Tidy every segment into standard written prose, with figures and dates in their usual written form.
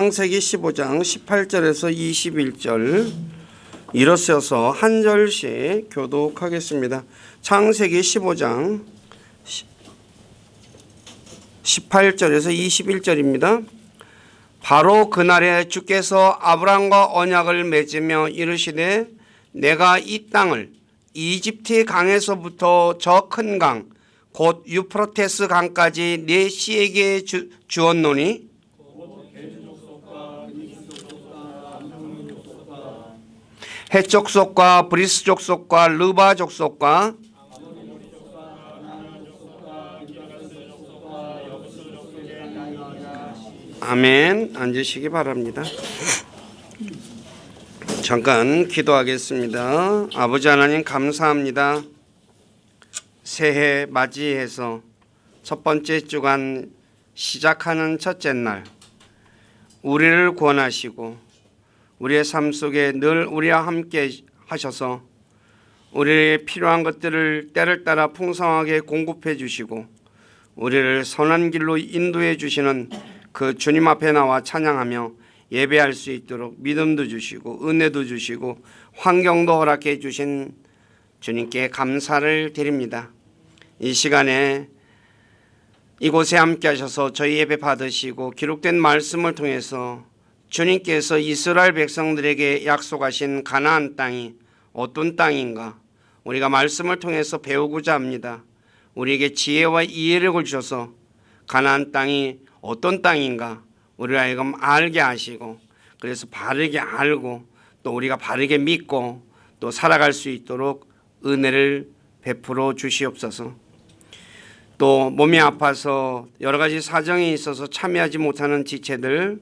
창세기 15장 18절에서 21절 일어서서 한 절씩 교독하겠습니다. 창세기 15장 18절에서 21절입니다. 바로 그날에 주께서 아브람과 언약을 맺으며 이르시되 내가 이 땅을 이집트 강에서부터 저 큰 강 곧 유프라테스 강까지 네 씨에게 주었노니 헷 족속과 브리스 족속과 르바 족속과 아멘. 앉으시기 바랍니다. 잠깐 기도하겠습니다. 아버지 하나님 감사합니다. 새해 맞이해서 첫 번째 주간 시작하는 첫째 날 우리를 구원하시고 우리의 삶 속에 늘 우리와 함께 하셔서 우리의 필요한 것들을 때를 따라 풍성하게 공급해 주시고 우리를 선한 길로 인도해 주시는 그 주님 앞에 나와 찬양하며 예배할 수 있도록 믿음도 주시고 은혜도 주시고 환경도 허락해 주신 주님께 감사를 드립니다. 이 시간에 이곳에 함께 하셔서 저희 예배 받으시고 기록된 말씀을 통해서 주님께서 이스라엘 백성들에게 약속하신 가나안 땅이 어떤 땅인가 우리가 말씀을 통해서 배우고자 합니다. 우리에게 지혜와 이해력을 주셔서 가나안 땅이 어떤 땅인가 우리를 하여금 알게 하시고 그래서 바르게 알고 또 우리가 바르게 믿고 또 살아갈 수 있도록 은혜를 베풀어 주시옵소서. 또 몸이 아파서 여러 가지 사정이 있어서 참여하지 못하는 지체들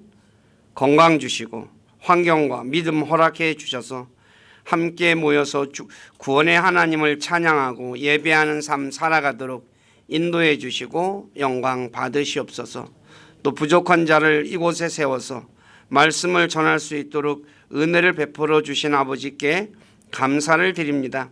건강 주시고 환경과 믿음 허락해 주셔서 함께 모여서 구원의 하나님을 찬양하고 예배하는 삶 살아가도록 인도해 주시고 영광 받으시옵소서. 또 부족한 자를 이곳에 세워서 말씀을 전할 수 있도록 은혜를 베풀어 주신 아버지께 감사를 드립니다.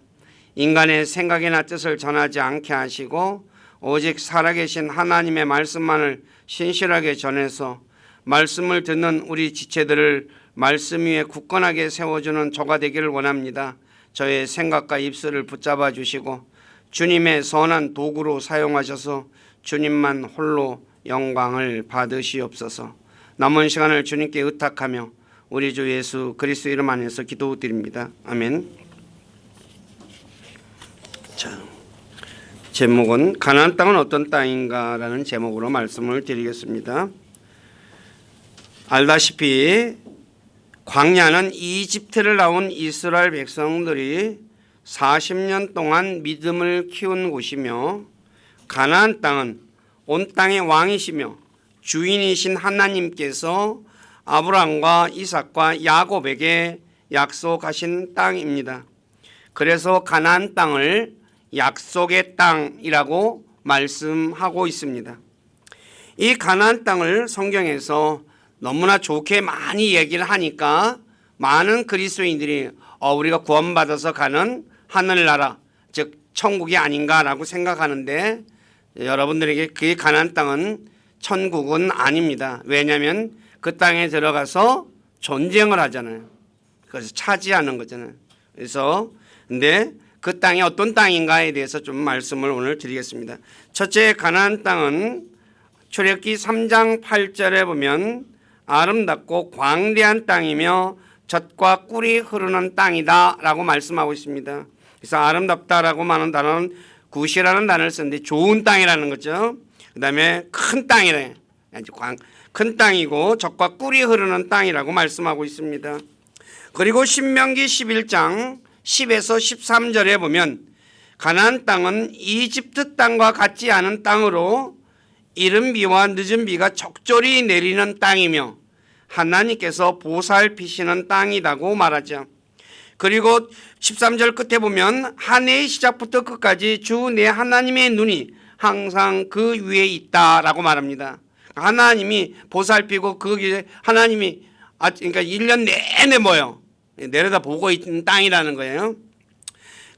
인간의 생각이나 뜻을 전하지 않게 하시고 오직 살아계신 하나님의 말씀만을 신실하게 전해서 말씀을 듣는 우리 지체들을 말씀 위에 굳건하게 세워주는 저가 되기를 원합니다. 저의 생각과 입술을 붙잡아 주시고 주님의 선한 도구로 사용하셔서 주님만 홀로 영광을 받으시옵소서. 남은 시간을 주님께 의탁하며 우리 주 예수 그리스도 이름 안에서 기도드립니다. 아멘. 자, 제목은 가나안 땅은 어떤 땅인가 라는 제목으로 말씀을 드리겠습니다. 알다시피 광야는 이집트를 나온 이스라엘 백성들이 40년 동안 믿음을 키운 곳이며 가나안 땅은 온 땅의 왕이시며 주인이신 하나님께서 아브람과 이삭과 야곱에게 약속하신 땅입니다. 그래서 가나안 땅을 약속의 땅이라고 말씀하고 있습니다. 이 가나안 땅을 성경에서 너무나 좋게 많이 얘기를 하니까 많은 그리스도인들이 우리가 구원받아서 가는 하늘나라 즉 천국이 아닌가라고 생각하는데 여러분들에게 그 가나안 땅은 천국은 아닙니다. 왜냐하면 그 땅에 들어가서 전쟁을 하잖아요. 그래서 차지하는 거잖아요. 그래서 근데 그 땅이 어떤 땅인가에 대해서 좀 말씀을 오늘 드리겠습니다. 첫째 가나안 땅은 출애굽기 3장 8절에 보면 아름답고 광대한 땅이며 젖과 꿀이 흐르는 땅이다 라고 말씀하고 있습니다. 그래서 아름답다라고 하는 단어는 굿이라는 단어를 쓰는데 좋은 땅이라는 거죠. 그 다음에 큰 땅이래. 큰 땅이고 젖과 꿀이 흐르는 땅이라고 말씀하고 있습니다. 그리고 신명기 11장 10에서 13절에 보면 가나안 땅은 이집트 땅과 같지 않은 땅으로 이른 비와 늦은 비가 적절히 내리는 땅이며 하나님께서 보살피시는 땅이라고 말하죠. 그리고 13절 끝에 보면 한 해의 시작부터 끝까지 주 내 하나님의 눈이 항상 그 위에 있다라고 말합니다. 하나님이 보살피고 그 하나님이 그러니까 1년 내내 뭐요? 내려다 보고 있는 땅이라는 거예요.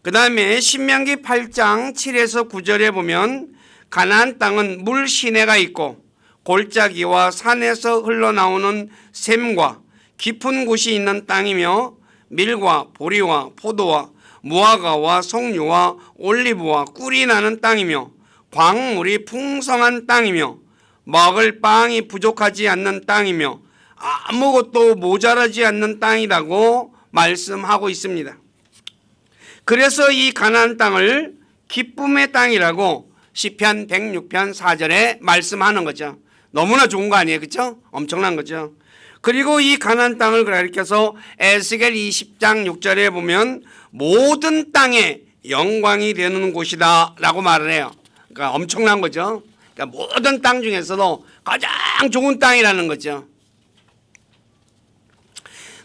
그 다음에 신명기 8장 7에서 9절에 보면 가나안 땅은 물 시내가 있고 골짜기와 산에서 흘러나오는 샘과 깊은 곳이 있는 땅이며 밀과 보리와 포도와 무화과와 석류와 올리브와 꿀이 나는 땅이며 광물이 풍성한 땅이며 먹을 빵이 부족하지 않는 땅이며 아무것도 모자라지 않는 땅이라고 말씀하고 있습니다. 그래서 이 가나안 땅을 기쁨의 땅이라고 시편 106편 4절에 말씀하는 거죠. 너무나 좋은 거 아니에요, 그렇죠? 엄청난 거죠. 그리고 이 가나안 땅을 가리켜서 에스겔 20장 6절에 보면 모든 땅에 영광이 되는 곳이다 라고 말을 해요. 그러니까 엄청난 거죠. 그러니까 모든 땅 중에서도 가장 좋은 땅이라는 거죠.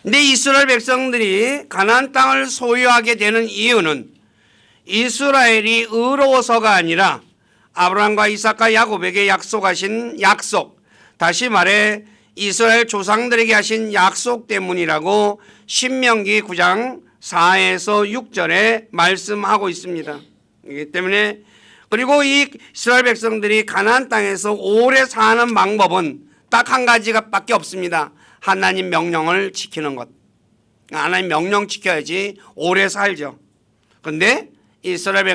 근데 이스라엘 백성들이 가나안 땅을 소유하게 되는 이유는 이스라엘이 의로워서가 아니라 아브라함과 이삭과 야곱에게 약속하신 약속, 다시 말해 이스라엘 조상들에게 하신 약속 때문이라고 신명기 9장 4에서 6절에 말씀하고 있습니다. 이기 때문에 그리고 이 이스라엘 백성들이 가나안 땅에서 오래 사는 방법은 딱 한 가지밖에 없습니다. 하나님 명령을 지키는 것. 하나님 명령 지켜야지 오래 살죠. 그런데 이스라엘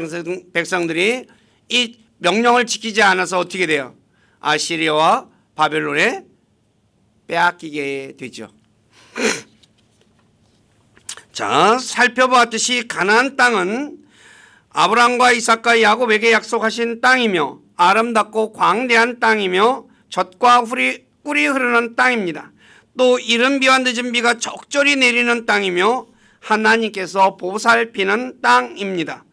백성들이 이 명령을 지키지 않아서 어떻게 돼요? 아시리아와 바벨론에 빼앗기게 되죠. 자, 살펴보았듯이 가나안 땅은 아브라함과 이삭과 야곱에게 약속하신 땅이며 아름답고 광대한 땅이며 젖과 꿀이 흐르는 땅입니다. 또 이른 비와 늦은 비가 적절히 내리는 땅이며 하나님께서 보살피는 땅입니다.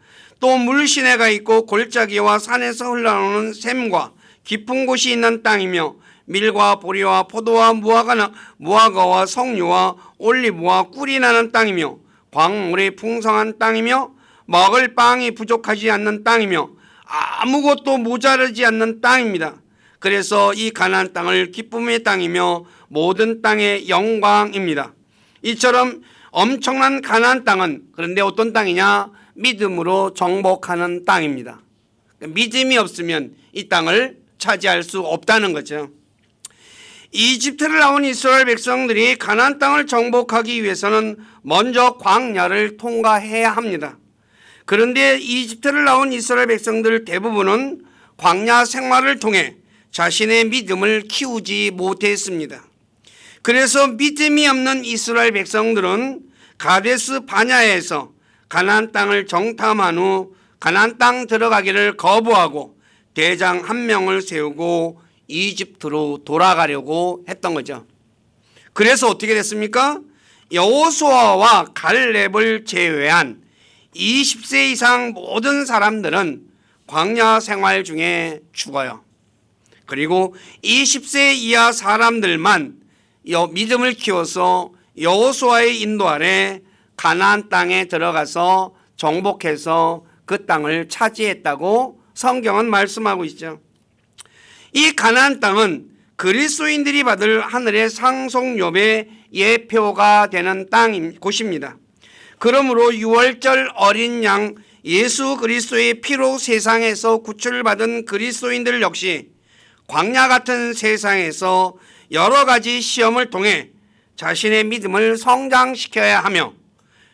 또 물시내가 있고 골짜기와 산에서 흘러나오는 샘과 깊은 곳이 있는 땅이며 밀과 보리와 포도와 무화과와 석류와 올리브와 꿀이 나는 땅이며 광물이 풍성한 땅이며 먹을 빵이 부족하지 않는 땅이며 아무것도 모자라지 않는 땅입니다. 그래서 이 가나안 땅을 기쁨의 땅이며 모든 땅의 영광입니다. 이처럼 엄청난 가나안 땅은 그런데 어떤 땅이냐? 믿음으로 정복하는 땅입니다. 믿음이 없으면 이 땅을 차지할 수 없다는 거죠. 이집트를 나온 이스라엘 백성들이 가나안 땅을 정복하기 위해서는 먼저 광야를 통과해야 합니다. 그런데 이집트를 나온 이스라엘 백성들 대부분은 광야 생활을 통해 자신의 믿음을 키우지 못했습니다. 그래서 믿음이 없는 이스라엘 백성들은 가데스 바냐에서 가나안 땅을 정탐한 후 가나안 땅 들어가기를 거부하고 대장 한 명을 세우고 이집트로 돌아가려고 했던 거죠. 그래서 어떻게 됐습니까? 여호수아와 갈렙을 제외한 20세 이상 모든 사람들은 광야 생활 중에 죽어요. 그리고 20세 이하 사람들만 믿음을 키워서 여호수아의 인도 아래 가나안 땅에 들어가서 정복해서 그 땅을 차지했다고 성경은 말씀하고 있죠. 이 가나안 땅은 그리스도인들이 받을 하늘의 상속료의 예표가 되는 곳입니다. 그러므로 6월절 어린 양 예수 그리스도의 피로 세상에서 구출받은 그리스도인들 역시 광야 같은 세상에서 여러 가지 시험을 통해 자신의 믿음을 성장시켜야 하며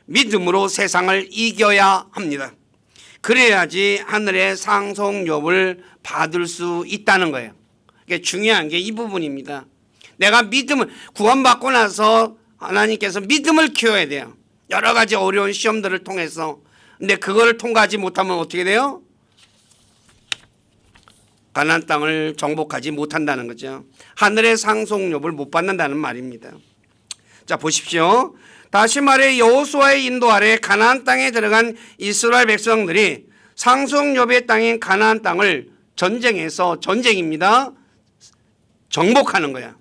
믿음으로 세상을 이겨야 합니다. 그래야지 하늘의 상속료를 받을 수 있다는 거예요. 이게 중요한 게 이 부분입니다. 내가 믿음을 구원받고 나서 하나님께서 믿음을 키워야 돼요. 여러 가지 어려운 시험들을 통해서. 근데 그거를 통과하지 못하면 어떻게 돼요? 가나안 땅을 정복하지 못한다는 거죠. 하늘의 상속료를 못 받는다는 말입니다. 자, 보십시오. 다시 말해 여호수아의 인도 아래 가나안 땅에 들어간 이스라엘 백성들이 상속료의 땅인 가나안 땅을 전쟁입니다. 정복하는 거야.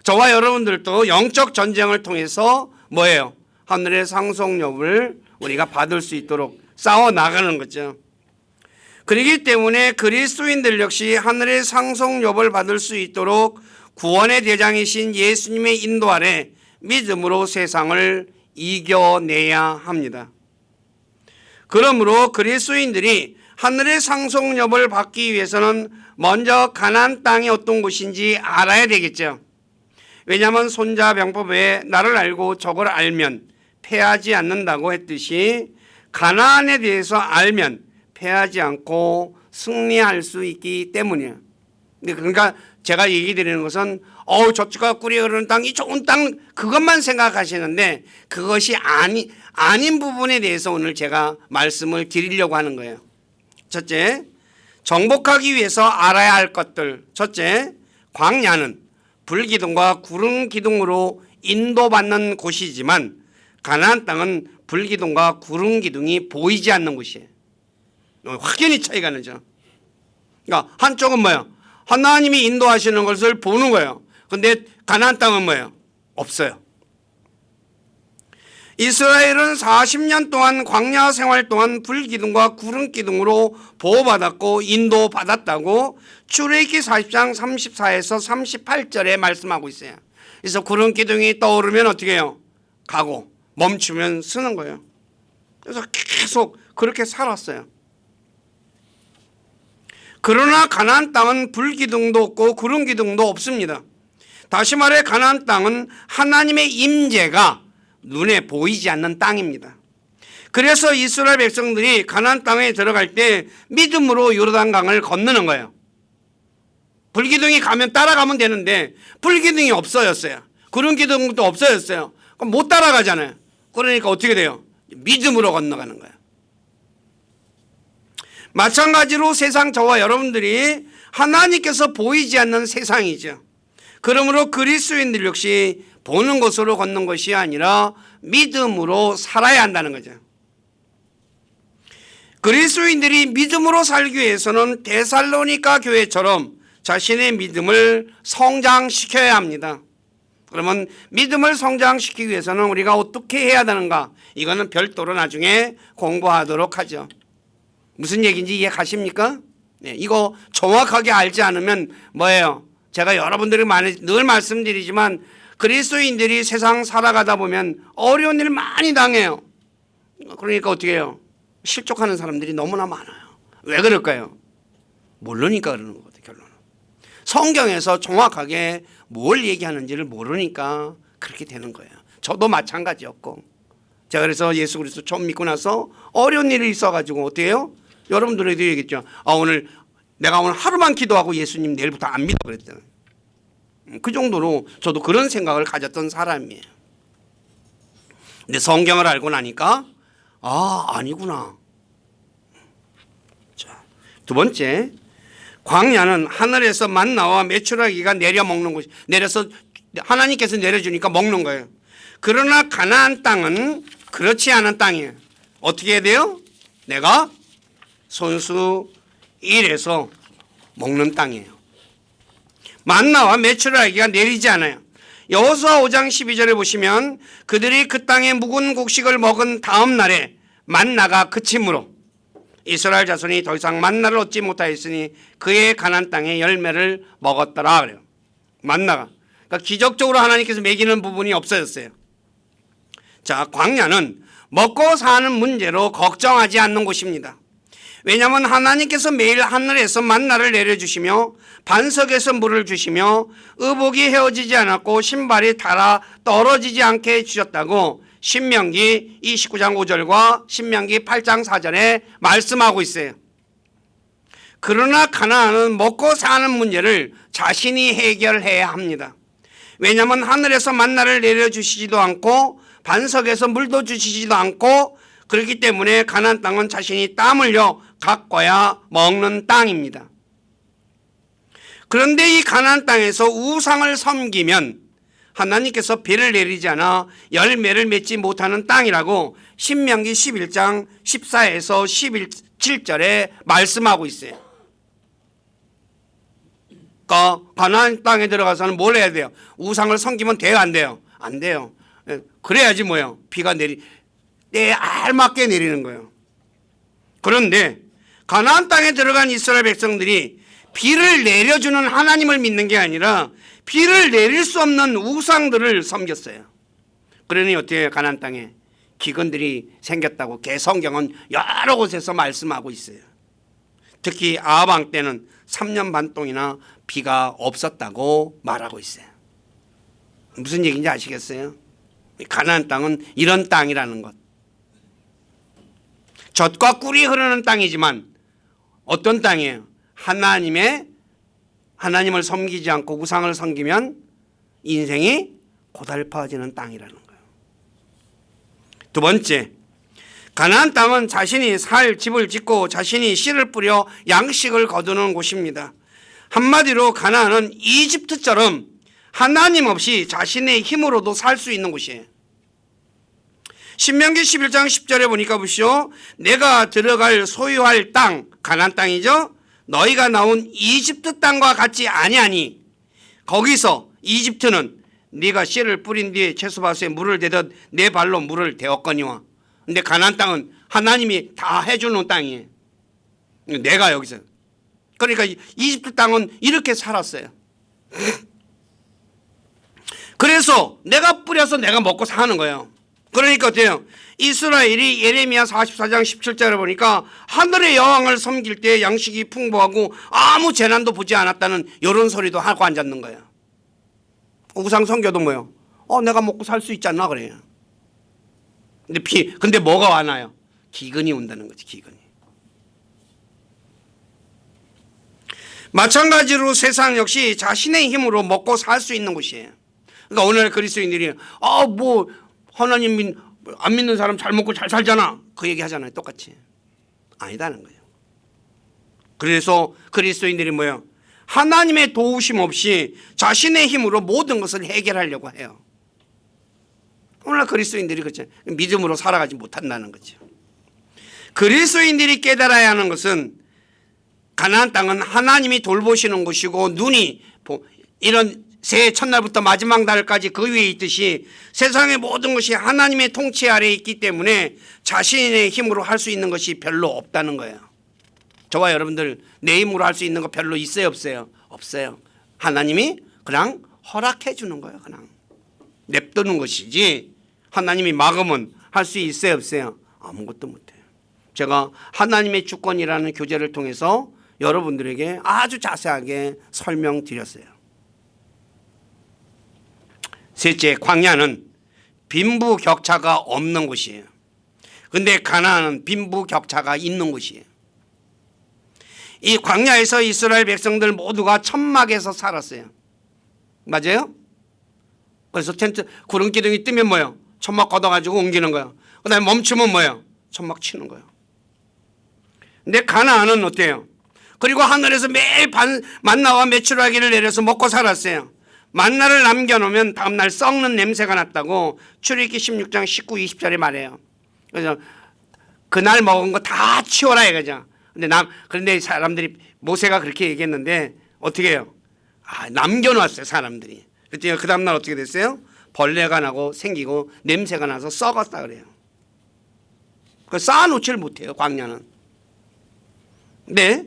저와 여러분들도 영적 전쟁을 통해서 뭐예요? 하늘의 상속료를 우리가 받을 수 있도록 싸워 나가는 거죠. 그렇기 때문에 그리스도인들 역시 하늘의 상속료를 받을 수 있도록 구원의 대장이신 예수님의 인도 아래 믿음으로 세상을 이겨내야 합니다. 그러므로 그리스도인들이 하늘의 상속료를 받기 위해서는 먼저 가나안 땅이 어떤 곳인지 알아야 되겠죠. 왜냐하면 손자병법 외에 나를 알고 저걸 알면 패하지 않는다고 했듯이 가나안에 대해서 알면 패하지 않고 승리할 수 있기 때문이에요. 그러니까 제가 얘기 드리는 것은 저쪽가 꿀이 흐르는 땅, 이 좋은 땅, 그것만 생각하시는데 그것이 아닌 부분에 대해서 오늘 제가 말씀을 드리려고 하는 거예요. 첫째, 정복하기 위해서 알아야 할 것들. 첫째, 광야는 불기둥과 구름 기둥으로 인도받는 곳이지만 가나안 땅은 불기둥과 구름 기둥이 보이지 않는 곳이에요. 확연히 차이가 나죠. 그러니까 한쪽은 뭐예요? 하나님이 인도하시는 것을 보는 거예요. 그런데 가나안 땅은 뭐예요? 없어요. 이스라엘은 40년 동안 광야 생활 동안 불기둥과 구름기둥으로 보호받았고 인도받았다고 출애굽기 40장 34에서 38절에 말씀하고 있어요. 그래서 구름기둥이 떠오르면 어떻게 해요? 가고 멈추면 쓰는 거예요. 그래서 계속 그렇게 살았어요. 그러나 가나안 땅은 불기둥도 없고 구름기둥도 없습니다. 다시 말해 가나안 땅은 하나님의 임재가 눈에 보이지 않는 땅입니다. 그래서 이스라엘 백성들이 가나안 땅에 들어갈 때 믿음으로 요르단강을 건너는 거예요. 불기둥이 가면 따라가면 되는데 불기둥이 없어졌어요. 구름기둥도 없어졌어요. 그럼 못 따라가잖아요. 그러니까 어떻게 돼요? 믿음으로 건너가는 거예요. 마찬가지로 세상 저와 여러분들이 하나님께서 보이지 않는 세상이죠. 그러므로 그리스도인들 역시 보는 것으로 걷는 것이 아니라 믿음으로 살아야 한다는 거죠. 그리스도인들이 믿음으로 살기 위해서는 데살로니가 교회처럼 자신의 믿음을 성장시켜야 합니다. 그러면 믿음을 성장시키기 위해서는 우리가 어떻게 해야 되는가? 이거는 별도로 나중에 공부하도록 하죠. 무슨 얘기인지 이해 가십니까? 네, 이거 정확하게 알지 않으면 뭐예요? 제가 여러분들이 늘 말씀드리지만 그리스도인들이 세상 살아가다 보면 어려운 일 많이 당해요. 그러니까 어떻게 해요? 실족하는 사람들이 너무나 많아요. 왜 그럴까요? 모르니까 그러는 거거든요. 결론은 성경에서 정확하게 뭘 얘기하는지를 모르니까 그렇게 되는 거예요. 저도 마찬가지였고, 제가 그래서 예수 그리스도 처음 믿고 나서 어려운 일이 있어가지고 어떻게 해요? 여러분들에도 얘기했죠. 내가 오늘 하루만 기도하고 예수님 내일부터 안 믿어 그랬잖아요. 그 정도로 저도 그런 생각을 가졌던 사람이에요. 근데 성경을 알고 나니까 아니구나. 자, 두 번째, 광야는 하늘에서 만나와 메추라기가 내려 먹는 곳이, 내려서 하나님께서 내려주니까 먹는 거예요. 그러나 가나안 땅은 그렇지 않은 땅이에요. 어떻게 해야 돼요? 내가 손수 일해서 먹는 땅이에요. 만나와 메추라기가 내리지 않아요. 여호수아 5장 12절에 보시면 그들이 그 땅의 묵은 곡식을 먹은 다음 날에 만나가 그침으로 이스라엘 자손이 더 이상 만나를 얻지 못하였으니 그의 가나안 땅의 열매를 먹었더라 그래요. 만나가. 그러니까 기적적으로 하나님께서 먹이는 부분이 없어졌어요. 자, 광야는 먹고 사는 문제로 걱정하지 않는 곳입니다. 왜냐하면 하나님께서 매일 하늘에서 만나를 내려주시며 반석에서 물을 주시며 의복이 헤어지지 않았고 신발이 닳아 떨어지지 않게 해주셨다고 신명기 29장 5절과 신명기 8장 4절에 말씀하고 있어요. 그러나 가나안은 먹고 사는 문제를 자신이 해결해야 합니다. 왜냐하면 하늘에서 만나를 내려주시지도 않고 반석에서 물도 주시지도 않고 그렇기 때문에 가나안 땅은 자신이 땀 흘려 가꿔야 먹는 땅입니다. 그런데 이 가나안 땅에서 우상을 섬기면 하나님께서 비를 내리지 않아 열매를 맺지 못하는 땅이라고 신명기 11장 14에서 17절에 말씀하고 있어요. 그러니까 가나안 땅에 들어가서는 뭘 해야 돼요? 우상을 섬기면 돼요, 안 돼요? 안 돼요. 그래야지 뭐예요? 비가 때에 알맞게 내리는 거예요. 그런데 가나안 땅에 들어간 이스라엘 백성들이 비를 내려주는 하나님을 믿는 게 아니라 비를 내릴 수 없는 우상들을 섬겼어요. 그러니 어떻게 해요? 가나안 땅에 기근들이 생겼다고 개성경은 여러 곳에서 말씀하고 있어요. 특히 아합 왕 때는 3년 반 동이나 비가 없었다고 말하고 있어요. 무슨 얘기인지 아시겠어요? 가나안 땅은 이런 땅이라는 것. 젖과 꿀이 흐르는 땅이지만 어떤 땅이에요? 하나님을 섬기지 않고 우상을 섬기면 인생이 고달파지는 땅이라는 거예요. 두 번째, 가나안 땅은 자신이 살 집을 짓고 자신이 씨를 뿌려 양식을 거두는 곳입니다. 한마디로 가나안은 이집트처럼 하나님 없이 자신의 힘으로도 살 수 있는 곳이에요. 신명기 11장 10절에 보니까 보시오. 내가 들어갈 소유할 땅, 가나안 땅이죠. 너희가 나온 이집트 땅과 같지 아니하니 거기서 이집트는 네가 씨를 뿌린 뒤에 채소밭에 물을 대듯 내 발로 물을 대었거니와. 근데 가나안 땅은 하나님이 다 해주는 땅이에요. 내가 여기서. 그러니까 이집트 땅은 이렇게 살았어요. 그래서 내가 뿌려서 내가 먹고 사는 거예요. 그러니까 어때요? 이스라엘이 예레미야 44장 17절에 보니까 하늘의 여왕을 섬길 때 양식이 풍부하고 아무 재난도 보지 않았다는 이런 소리도 하고 앉았는 거예요. 우상 선교도 뭐예요? 내가 먹고 살 수 있잖아 그래요. 근데 뭐가 와나요? 기근이 온다는 거지, 기근이. 마찬가지로 세상 역시 자신의 힘으로 먹고 살 수 있는 곳이에요. 그러니까 오늘 그리스도인들이 뭐 하나님 안 믿는 사람 잘 먹고 잘 살잖아 그 얘기 하잖아요. 똑같이. 아니다는 거예요. 그래서 그리스도인들이 뭐예요? 하나님의 도우심 없이 자신의 힘으로 모든 것을 해결하려고 해요. 오늘 그리스도인들이 그렇죠. 믿음으로 살아가지 못한다는 거죠. 그리스도인들이 깨달아야 하는 것은 가나안 땅은 하나님이 돌보시는 곳이고 눈이 이런 새해 첫날부터 마지막 날까지 그 위에 있듯이 세상의 모든 것이 하나님의 통치 아래에 있기 때문에 자신의 힘으로 할 수 있는 것이 별로 없다는 거예요. 저와 여러분들 내 힘으로 할 수 있는 거 별로 있어요 없어요? 없어요. 하나님이 그냥 허락해 주는 거예요. 그냥 냅두는 것이지 하나님이 막으면 할 수 있어요 없어요? 아무것도 못해요. 제가 하나님의 주권이라는 교재를 통해서 여러분들에게 아주 자세하게 설명드렸어요. 셋째, 광야는 빈부격차가 없는 곳이에요. 근데 가나안은 빈부격차가 있는 곳이에요. 이 광야에서 이스라엘 백성들 모두가 천막에서 살았어요. 맞아요? 그래서 텐트 구름 기둥이 뜨면 뭐예요? 천막 걷어가지고 옮기는 거예요. 그 다음에 멈추면 뭐예요? 천막 치는 거예요. 근데 가나안은 어때요? 그리고 하늘에서 매일 만나와 메추라기를 내려서 먹고 살았어요. 만나를 남겨놓으면 다음날 썩는 냄새가 났다고 출애굽기 16장 19, 20절에 말해요. 그래서 그날 먹은 거 다 치워라 이거죠. 그런데 사람들이 모세가 그렇게 얘기했는데 어떻게 해요? 남겨놨어요 사람들이. 그랬더니 그 다음날 어떻게 됐어요? 벌레가 나고 생기고 냄새가 나서 썩었다 그래요. 쌓아놓지를 못해요 광야는. 네.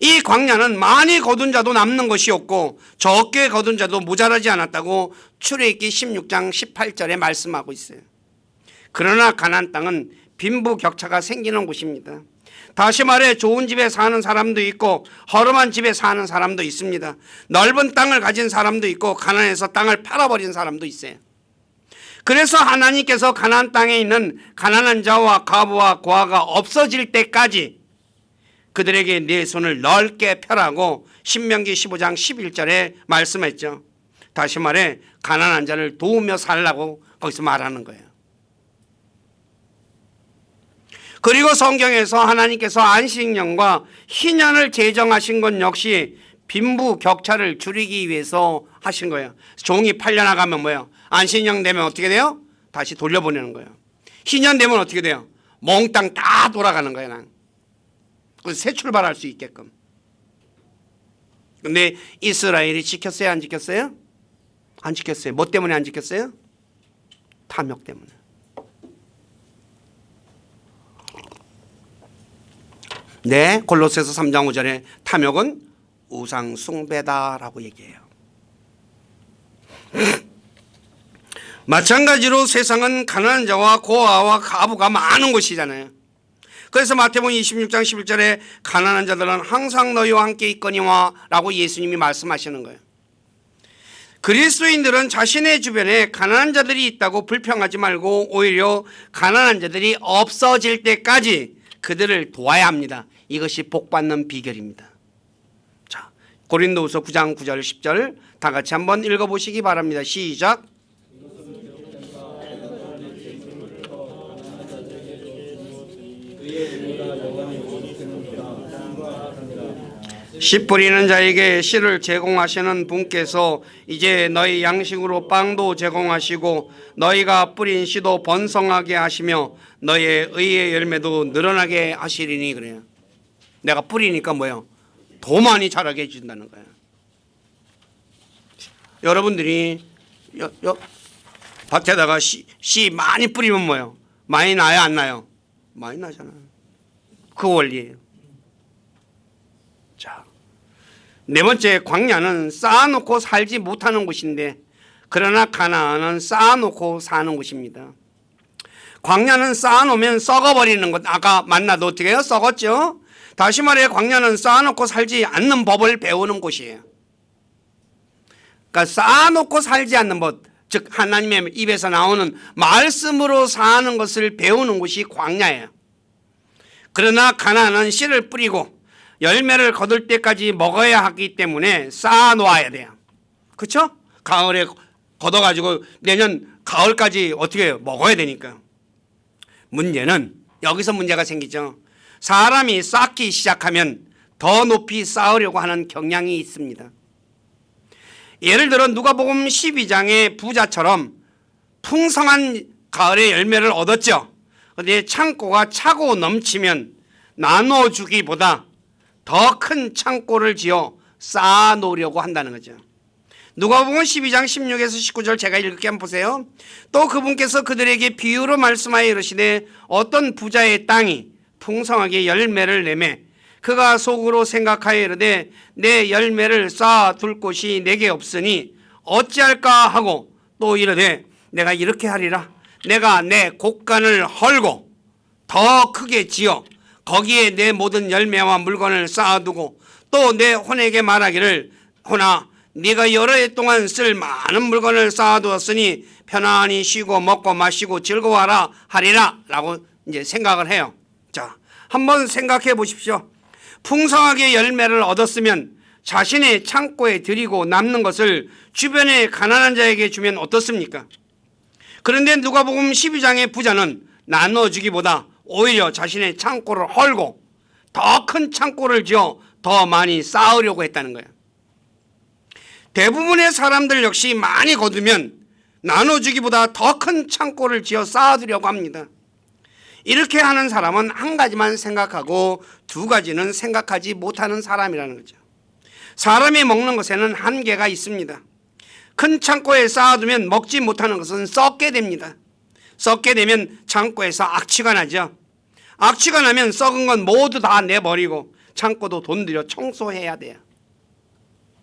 이 광야는 많이 거둔 자도 남는 것이 없고 적게 거둔 자도 모자라지 않았다고 출애굽기 16장 18절에 말씀하고 있어요. 그러나 가나안 땅은 빈부격차가 생기는 곳입니다. 다시 말해 좋은 집에 사는 사람도 있고 허름한 집에 사는 사람도 있습니다. 넓은 땅을 가진 사람도 있고 가나안에서 땅을 팔아버린 사람도 있어요. 그래서 하나님께서 가나안 땅에 있는 가난한 자와 과부와 고아가 없어질 때까지 그들에게 네 손을 넓게 펴라고 신명기 15장 11절에 말씀했죠. 다시 말해 가난한 자를 도우며 살라고 거기서 말하는 거예요. 그리고 성경에서 하나님께서 안식년과 희년을 제정하신 건 역시 빈부격차를 줄이기 위해서 하신 거예요. 종이 팔려나가면 뭐예요? 안식년 되면 어떻게 돼요? 다시 돌려보내는 거예요. 희년 되면 어떻게 돼요? 몽땅 다 돌아가는 거예요. 그래서 새 출발할 수 있게끔. 근데 이스라엘이 지켰어요? 안 지켰어요? 안 지켰어요. 뭐 때문에 안 지켰어요? 탐욕 때문에. 네, 골로새서 3장 5절에 탐욕은 우상 숭배다라고 얘기해요. 마찬가지로 세상은 가난한 자와 고아와 과부가 많은 곳이잖아요. 그래서 마태복음 26장 11절에 가난한 자들은 항상 너희와 함께 있거니와 라고 예수님이 말씀하시는 거예요. 그리스도인들은 자신의 주변에 가난한 자들이 있다고 불평하지 말고 오히려 가난한 자들이 없어질 때까지 그들을 도와야 합니다. 이것이 복받는 비결입니다. 자, 고린도후서 9장 9절 10절 다 같이 한번 읽어보시기 바랍니다. 시작. 씨 뿌리는 자에게 씨를 제공하시는 분께서 이제 너희 양식으로 빵도 제공하시고 너희가 뿌린 씨도 번성하게 하시며 너희의 의의 열매도 늘어나게 하시리니 그래요. 내가 뿌리니까 뭐예요? 더 많이 자라게 해준다는 거예요. 여러분들이 밭에다가 씨 많이 뿌리면 뭐예요? 많이 나요 안 나요? 많이 나잖아요. 그 원리예요. 자, 네 번째, 광야는 쌓아놓고 살지 못하는 곳인데 그러나 가나안은 쌓아놓고 사는 곳입니다. 광야는 쌓아놓으면 썩어버리는 것. 아까 만나도 어떻게 해요? 썩었죠? 다시 말해 광야는 쌓아놓고 살지 않는 법을 배우는 곳이에요. 그러니까 쌓아놓고 살지 않는 법, 즉 하나님의 입에서 나오는 말씀으로 사는 것을 배우는 곳이 광야예요. 그러나 가나안은 씨를 뿌리고 열매를 거둘 때까지 먹어야 하기 때문에 쌓아놓아야 돼요. 그렇죠? 가을에 걷어가지고 내년 가을까지 어떻게 해요? 먹어야 되니까. 문제는 여기서 문제가 생기죠. 사람이 쌓기 시작하면 더 높이 쌓으려고 하는 경향이 있습니다. 예를 들어 누가복음 12장의 부자처럼 풍성한 가을의 열매를 얻었죠. 그런데 창고가 차고 넘치면 나눠주기보다 더 큰 창고를 지어 쌓아놓으려고 한다는 거죠. 누가복음 12장 16에서 19절 제가 읽을게 한번 보세요. 또 그분께서 그들에게 비유로 말씀하여 이르시되 어떤 부자의 땅이 풍성하게 열매를 내매 그가 속으로 생각하여 이르되 내 열매를 쌓아둘 곳이 내게 없으니 어찌할까 하고 또 이르되 내가 이렇게 하리라. 내가 내 곳간을 헐고 더 크게 지어 거기에 내 모든 열매와 물건을 쌓아두고 또 내 혼에게 말하기를 혼아 네가 여러 해 동안 쓸 많은 물건을 쌓아두었으니 편안히 쉬고 먹고 마시고 즐거워하라 하리라 라고 이제 생각을 해요. 자, 한번 생각해 보십시오. 풍성하게 열매를 얻었으면 자신의 창고에 들이고 남는 것을 주변의 가난한 자에게 주면 어떻습니까? 그런데 누가복음 12장의 부자는 나눠주기보다 오히려 자신의 창고를 헐고 더 큰 창고를 지어 더 많이 쌓으려고 했다는 거예요. 대부분의 사람들 역시 많이 거두면 나눠주기보다 더 큰 창고를 지어 쌓아두려고 합니다. 이렇게 하는 사람은 한 가지만 생각하고 두 가지는 생각하지 못하는 사람이라는 거죠. 사람이 먹는 것에는 한계가 있습니다. 큰 창고에 쌓아두면 먹지 못하는 것은 썩게 됩니다. 썩게 되면 창고에서 악취가 나죠. 악취가 나면 썩은 건 모두 다 내버리고 창고도 돈 들여 청소해야 돼요.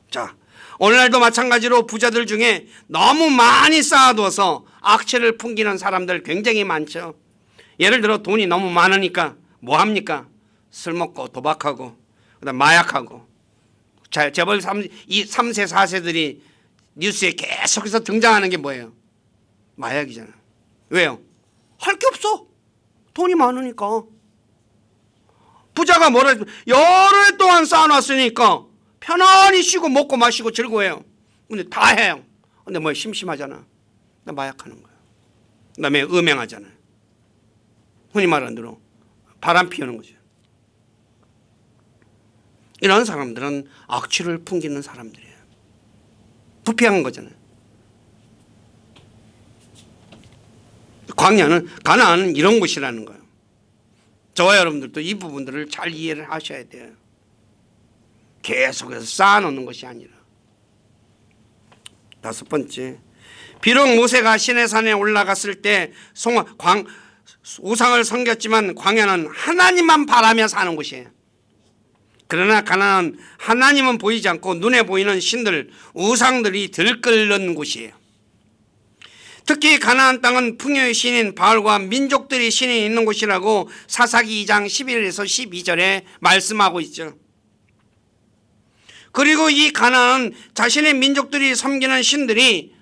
자, 오늘날도 마찬가지로 부자들 중에 너무 많이 쌓아두어서 악취를 풍기는 사람들 굉장히 많죠. 예를 들어 돈이 너무 많으니까 뭐 합니까? 술 먹고 도박하고 그다음 마약하고. 자, 재벌 3세 4세들이 뉴스에 계속해서 등장하는 게 뭐예요? 마약이잖아. 왜요? 할 게 없어. 돈이 많으니까. 부자가 뭐라 했으면 여러 해 동안 쌓아놨으니까 편안히 쉬고 먹고 마시고 즐거워해요. 근데 다 해요. 근데 뭐 심심하잖아. 나 마약하는 거야. 그다음에 음행하잖아요. 흔히 말하는 대로 바람 피우는 거죠. 이런 사람들은 악취를 풍기는 사람들이에요. 부패한 거잖아요. 광야는 가나안은 이런 곳이라는 거예요. 저와 여러분들도 이 부분들을 잘 이해를 하셔야 돼요. 계속해서 쌓아놓는 것이 아니라. 다섯 번째, 비록 모세가 시내산에 올라갔을 때 우상을 섬겼지만 광야는 하나님만 바라며 사는 곳이에요. 그러나 가나안은 하나님은 보이지 않고 눈에 보이는 신들, 우상들이 들끓는 곳이에요. 특히 가나안 땅은 풍요의 신인 바알과 민족들이 신이 있는 곳이라고 사사기 2장 11에서 12절에 말씀하고 있죠. 그리고 이 가나안은 자신의 민족들이 섬기는 신들이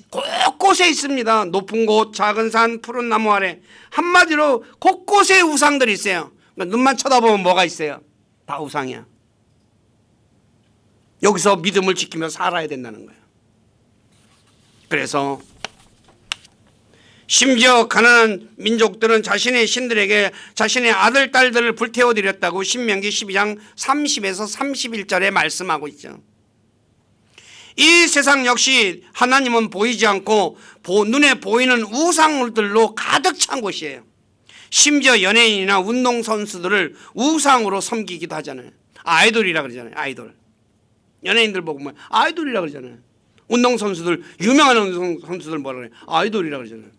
곳곳에 있습니다. 높은 곳, 작은 산, 푸른 나무 아래. 한마디로 곳곳에 우상들이 있어요. 눈만 쳐다보면 뭐가 있어요? 다 우상이야. 여기서 믿음을 지키며 살아야 된다는 거예요. 그래서 심지어 가나안 민족들은 자신의 신들에게 자신의 아들, 딸들을 불태워드렸다고 신명기 12장 30에서 31절에 말씀하고 있죠. 이 세상 역시 하나님은 보이지 않고 눈에 보이는 우상들로 가득 찬 곳이에요. 심지어 연예인이나 운동선수들을 우상으로 섬기기도 하잖아요. 아이돌이라 그러잖아요. 아이돌. 연예인들 보고 뭐 아이돌이라 그러잖아요. 운동선수들, 유명한 운동선수들 뭐라 그래요? 아이돌이라 그러잖아요.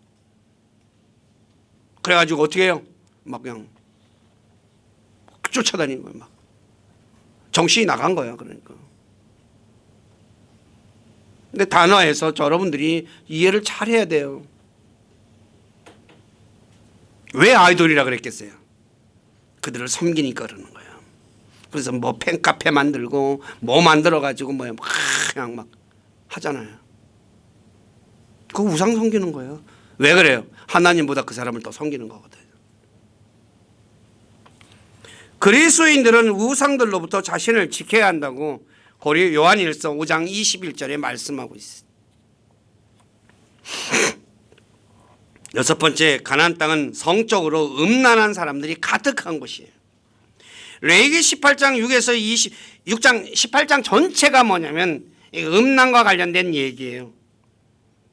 그래가지고 어떻게 해요? 막 그냥 쫓아다니는 거예요. 막 정신이 나간 거예요. 그러니까. 근데 단어에서 여러분들이 이해를 잘 해야 돼요. 왜 아이돌이라 그랬겠어요? 그들을 섬기니까 그러는 거예요. 그래서 뭐 팬카페 만들고 뭐 만들어가지고 뭐 그냥 막 하잖아요. 그거 우상 섬기는 거예요. 왜 그래요? 하나님보다 그 사람을 더 섬기는 거거든요. 그리스도인들은 우상들로부터 자신을 지켜야 한다고 고려 요한일서 5장 21절에 말씀하고 있어요. 여섯 번째, 가나안 땅은 성적으로 음란한 사람들이 가득한 곳이에요. 레위기 18장 6에서 6장 18장 전체가 뭐냐면 음란과 관련된 얘기예요.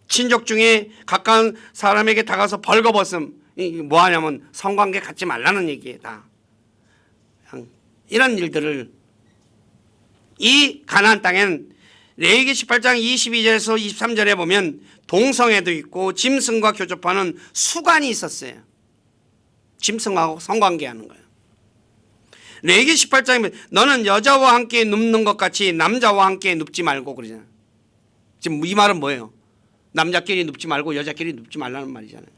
친족 중에 가까운 사람에게 다가서 벌거벗음, 뭐 하냐면 성관계 갖지 말라는 얘기예요. 다 이런 일들을 이 가나안 땅엔 레위기 18장 22절에서 23절에 보면 동성애도 있고 짐승과 교접하는 수간이 있었어요. 짐승하고 성관계하는 거예요. 레위기 18장에 너는 여자와 함께 눕는 것 같이 남자와 함께 눕지 말고 그러잖아요. 지금 이 말은 뭐예요? 남자끼리 눕지 말고 여자끼리 눕지 말라는 말이잖아요.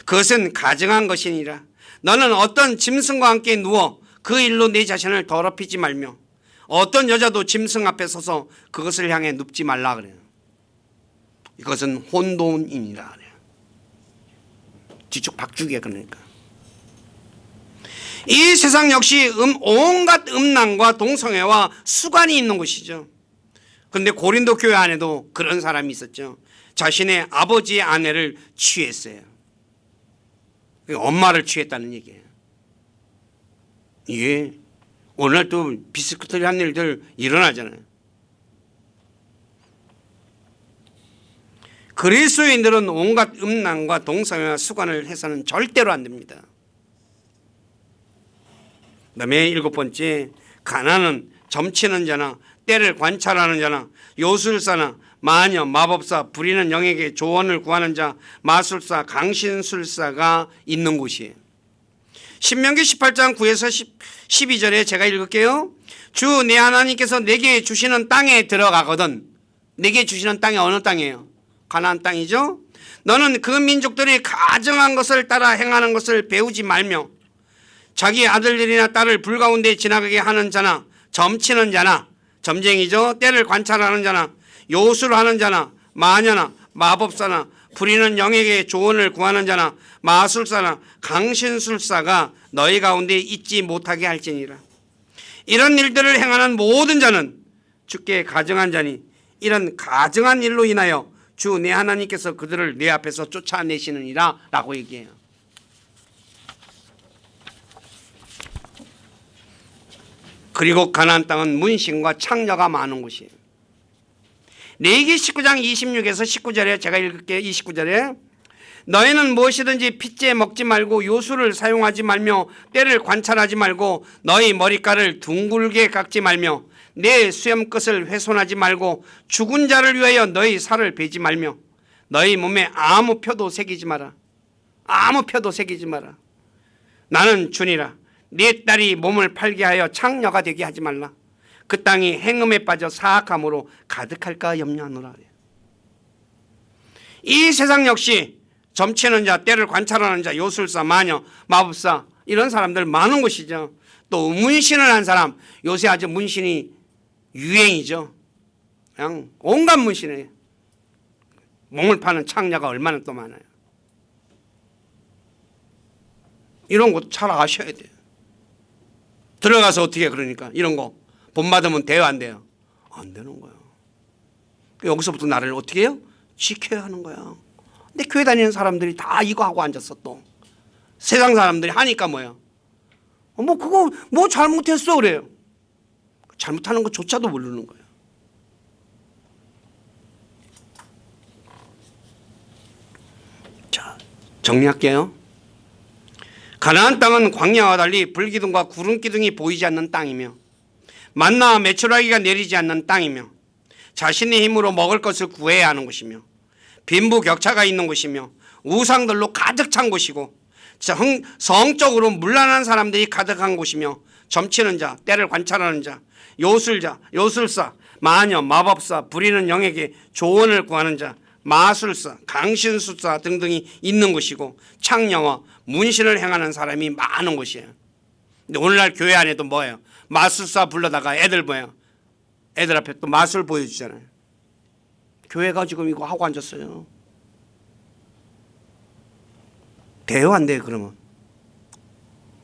그것은 가증한 것이니라. 너는 어떤 짐승과 함께 누워 그 일로 내 자신을 더럽히지 말며 어떤 여자도 짐승 앞에 서서 그것을 향해 눕지 말라 그래요. 이것은 혼돈이니라 그래요. 뒤쪽 박죽이야. 그러니까 이 세상 역시 온갖 음란과 동성애와 수간이 있는 곳이죠. 그런데 고린도 교회 안에도 그런 사람이 있었죠. 자신의 아버지의 아내를 취했어요. 엄마를 취했다는 얘기예요. 이게 오늘 또 비스쿠트한 일들 일어나잖아요. 그리스도인들은 온갖 음란과 동성애와 수간을 해서는 절대로 안 됩니다. 그다음에 일곱 번째, 가나안은 점치는 자나 때를 관찰하는 자나 요술사나 마녀, 마법사, 부리는 영에게 조언을 구하는 자, 마술사, 강신술사가 있는 곳이에요. 신명기 18장 9에서 12절에 제가 읽을게요. 주 내 하나님께서 내게 주시는 땅에 들어가거든. 내게 주시는 땅이 어느 땅이에요? 가나안 땅이죠. 너는 그 민족들이 가증한 것을 따라 행하는 것을 배우지 말며 자기 아들들이나 딸을 불 가운데 지나가게 하는 자나 점치는 자나, 점쟁이죠, 때를 관찰하는 자나 요술하는 자나 마녀나 마법사나 부리는 영에게 조언을 구하는 자나 마술사나 강신술사가 너희 가운데 있지 못하게 할지니라. 이런 일들을 행하는 모든 자는 주께 가증한 자니 이런 가증한 일로 인하여 주 내 하나님께서 그들을 내 앞에서 쫓아내시느니라 라고 얘기해요. 그리고 가나안 땅은 문신과 창녀가 많은 곳이에요. 레위기 19장 26에서 19절에 제가 읽을게요. 29절에 너희는 무엇이든지 핏째 먹지 말고 요술을 사용하지 말며 때를 관찰하지 말고 너희 머리카락을 둥글게 깎지 말며 내 수염끝을 훼손하지 말고 죽은 자를 위하여 너희 살을 베지 말며 너희 몸에 아무 표도 새기지 마라. 아무 표도 새기지 마라. 나는 주니라. 네 딸이 몸을 팔게 하여 창녀가 되게 하지 말라. 그 땅이 행음에 빠져 사악함으로 가득할까 염려하노라. 이 세상 역시 점치는 자, 때를 관찰하는 자, 요술사, 마녀, 마법사 이런 사람들 많은 것이죠. 또 문신을 한 사람, 요새 아주 문신이 유행이죠. 그냥 온갖 문신이에요. 몸을 파는 창녀가 얼마나 또 많아요. 이런 거 잘 아셔야 돼요. 들어가서 어떻게 그러니까 이런 거 본받으면 돼요 안 돼요? 안 되는 거예요. 여기서부터 나를 어떻게 해요? 지켜야 하는 거야. 근데 교회 다니는 사람들이 다 이거 하고 앉았어. 또 세상 사람들이 하니까 뭐예요? 뭐 그거 뭐 잘못했어 그래요. 잘못하는 것조차도 모르는 거예요. 자, 정리할게요. 가나안 땅은 광야와 달리 불기둥과 구름기둥이 보이지 않는 땅이며 만나와 메추라기가 내리지 않는 땅이며 자신의 힘으로 먹을 것을 구해야 하는 곳이며 빈부격차가 있는 곳이며 우상들로 가득 찬 곳이고 성적으로 문란한 사람들이 가득한 곳이며 점치는 자, 때를 관찰하는 자, 요술자, 요술사, 마녀, 마법사, 부리는 영에게 조언을 구하는 자, 마술사, 강신술사 등등이 있는 곳이고 창녀와 문신을 행하는 사람이 많은 곳이에요. 근데 오늘날 교회 안에도 뭐예요? 마술사 불러다가 애들 뭐예요? 애들 앞에 또 마술 보여주잖아요. 교회가 지금 이거 하고 앉았어요. 돼요 안 돼요 그러면?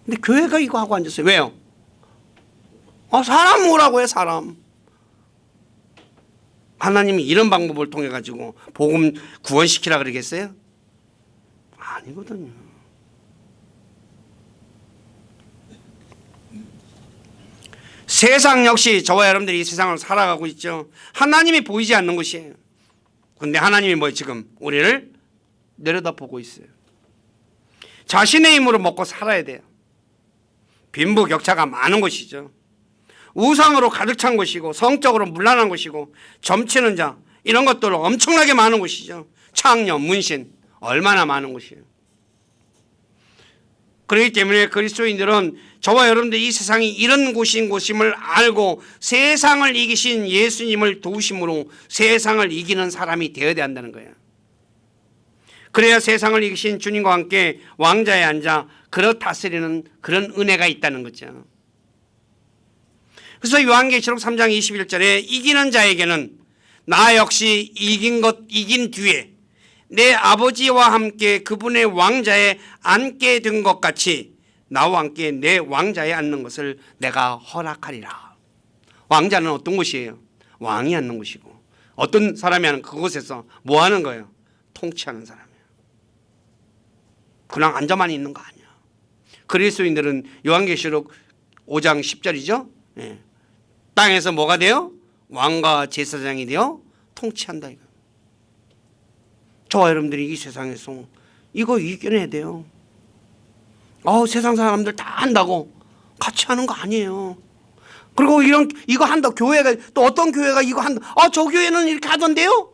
근데 교회가 이거 하고 앉았어요. 왜요? 사람 오라고 해 사람. 하나님이 이런 방법을 통해 가지고 복음 구원시키라 그러겠어요? 아니거든요. 세상 역시 저와 여러분들이 이 세상을 살아가고 있죠. 하나님이 보이지 않는 것이에요. 그런데 하나님이 뭐 지금 우리를 내려다보고 있어요. 자신의 힘으로 먹고 살아야 돼요. 빈부격차가 많은 것이죠. 우상으로 가득 찬 것이고 성적으로 문란한 것이고 점치는 자 이런 것들 엄청나게 많은 것이죠. 창녀, 문신 얼마나 많은 것이에요. 그렇기 때문에 그리스도인들은 저와 여러분들 이 세상이 이런 곳인 곳임을 알고 세상을 이기신 예수님을 도우심으로 세상을 이기는 사람이 되어야 한다는 거예요. 그래야 세상을 이기신 주님과 함께 왕자에 앉아 그릇 다스리는 그런 은혜가 있다는 거죠. 그래서 요한계시록 3장 21절에 이기는 자에게는 나 역시 이긴 뒤에 내 아버지와 함께 그분의 왕자에 앉게 된 것 같이 나와 함께 내 왕자에 앉는 것을 내가 허락하리라. 왕자는 어떤 곳이에요? 왕이 앉는 곳이고 어떤 사람이 하는 그곳에서 뭐 하는 거예요? 통치하는 사람이에요. 그냥 앉아만 있는 거 아니야. 그리스도인들은 요한계시록 5장 10절이죠. 예. 땅에서 뭐가 돼요? 왕과 제사장이 되어 통치한다 이거. 저와 여러분들이 이 세상에서 이거 이겨내야 돼요. 세상 사람들 다 한다고 같이 하는 거 아니에요. 그리고 이거 한다 교회가 또 어떤 교회가 이거 한다. 저 교회는 이렇게 하던데요?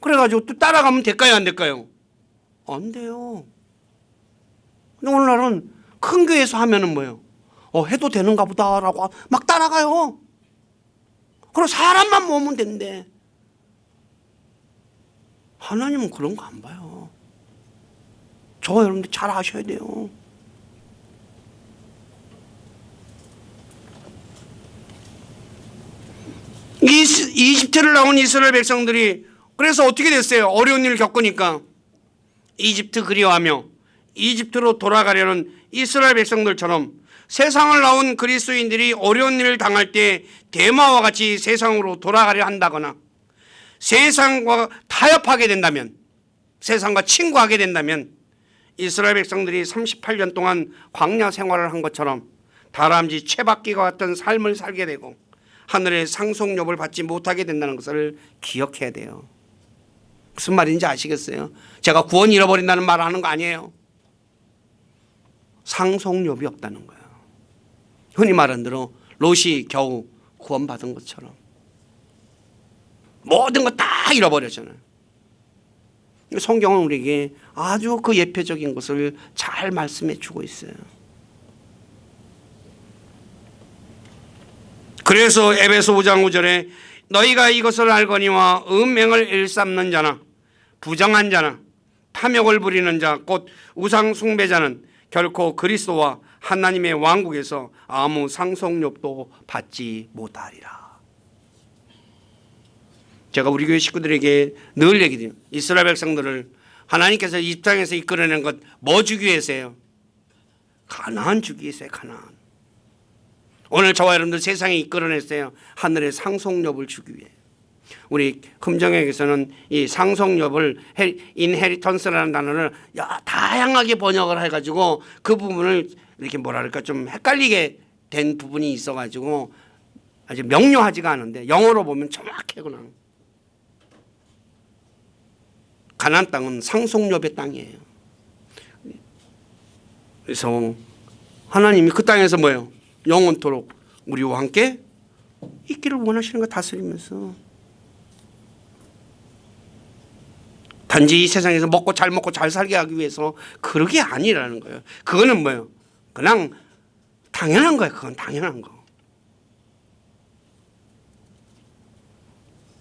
그래가지고 또 따라가면 될까요 안 될까요? 안 돼요. 근데 오늘날은 큰 교회에서 하면은 뭐예요? 해도 되는가 보다라고 막 따라가요. 그리고 사람만 모으면 된대. 하나님은 그런 거 안 봐요. 저와 여러분들 잘 아셔야 돼요. 이집트를 나온 이스라엘 백성들이 그래서 어떻게 됐어요? 어려운 일을 겪으니까 이집트 그리워하며 이집트로 돌아가려는 이스라엘 백성들처럼 세상을 나온 그리스도인들이 어려운 일을 당할 때 대마와 같이 세상으로 돌아가려 한다거나 세상과 타협하게 된다면 세상과 친구하게 된다면 이스라엘 백성들이 38년 동안 광야 생활을 한 것처럼 다람쥐 쳇바퀴와 같은 삶을 살게 되고 하늘의 상속욕을 받지 못하게 된다는 것을 기억해야 돼요. 무슨 말인지 아시겠어요? 제가 구원 잃어버린다는 말을 하는 거 아니에요. 상속욕이 없다는 거예요. 흔히 말하는 대로 롯이 겨우 구원받은 것처럼 모든 거 다 잃어버렸잖아요. 성경은 우리에게 아주 그 예표적인 것을 잘 말씀해 주고 있어요. 그래서 에베소 5장 5절에 너희가 이것을 알거니와 음행을 일삼는 자나 부정한 자나 탐욕을 부리는 자 곧 우상 숭배자는 결코 그리스도와 하나님의 왕국에서 아무 상속료도 받지 못하리라. 제가 우리 교회 식구들에게 늘 얘기드립니다. 이스라엘 백성들을 하나님께서 이 땅에서 이끌어낸 것 뭐 주기 위해서요? 가나안 주기 위해서요. 가나안. 오늘 저와 여러분들 세상에 이끌어냈어요. 하늘의 상속료를 주기 위해. 우리 금정역에서는 이 상속료를 인헤리턴스라는 단어를 다양하게 번역을 해가지고 그 부분을 이렇게 뭐랄까 좀 헷갈리게 된 부분이 있어가지고 아주 명료하지가 않은데 영어로 보면 정확하구나. 가나안 땅은 상속료의 땅이에요. 그래서 하나님이 그 땅에서 뭐예요? 영원토록 우리와 함께 있기를 원하시는 거 다스리면서 단지 이 세상에서 먹고 잘 살게 하기 위해서 그러게 아니라는 거예요. 그거는 뭐예요? 그냥 당연한 거예요. 그건 당연한 거.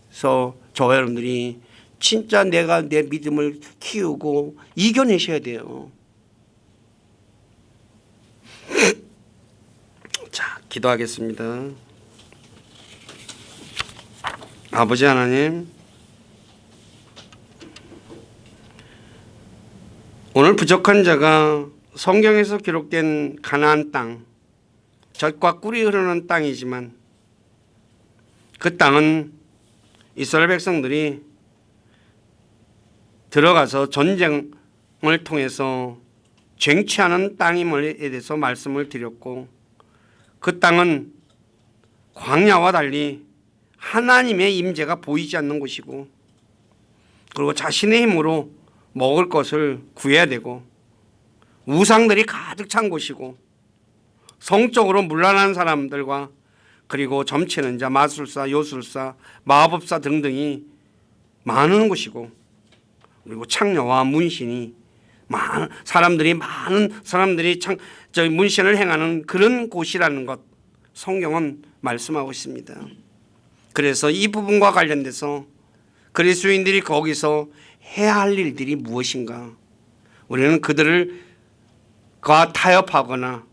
그래서 저와 여러분들이 진짜 내가 내 믿음을 키우고 이겨내셔야 돼요. 자, 기도하겠습니다. 아버지 하나님, 오늘 부족한 자가 성경에서 기록된 가나안 땅, 젖과 꿀이 흐르는 땅이지만 그 땅은 이스라엘 백성들이 들어가서 전쟁을 통해서 쟁취하는 땅임에 대해서 말씀을 드렸고, 그 땅은 광야와 달리 하나님의 임재가 보이지 않는 곳이고, 그리고 자신의 힘으로 먹을 것을 구해야 되고, 우상들이 가득 찬 곳이고, 성적으로 문란한 사람들과 그리고 점치는 자, 마술사, 요술사, 마법사 등등이 많은 곳이고, 그리고 창녀와 문신이 많은 사람들이 문신을 행하는 그런 곳이라는 것 성경은 말씀하고 있습니다. 그래서 이 부분과 관련돼서 그리스도인들이 거기서 해야 할 일들이 무엇인가? 우리는 그들과 타협하거나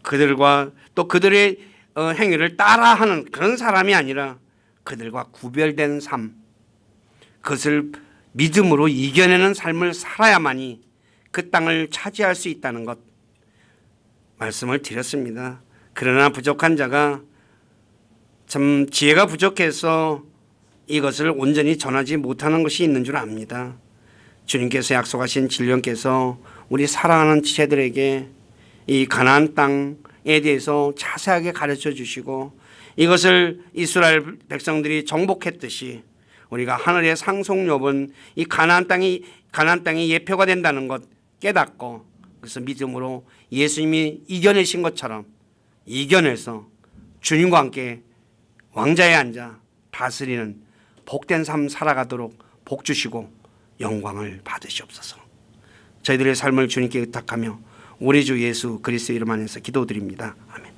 그들과 또 그들의 행위를 따라하는 그런 사람이 아니라 그들과 구별된 삶, 그것을 믿음으로 이겨내는 삶을 살아야만이 그 땅을 차지할 수 있다는 것 말씀을 드렸습니다. 그러나 부족한 자가 참 지혜가 부족해서 이것을 온전히 전하지 못하는 것이 있는 줄 압니다. 주님께서 약속하신 진령께서 우리 사랑하는 지체들에게 이 가나안 땅에 대해서 자세하게 가르쳐 주시고, 이것을 이스라엘 백성들이 정복했듯이 우리가 하늘의 상속료분 이 가나안 땅이 예표가 된다는 것 깨닫고, 그래서 믿음으로 예수님이 이겨내신 것처럼 이겨내서 주님과 함께 왕자에 앉아 다스리는 복된 삶 살아가도록 복 주시고 영광을 받으시옵소서. 저희들의 삶을 주님께 의탁하며 우리 주 예수 그리스도 이름 안에서 기도드립니다. 아멘.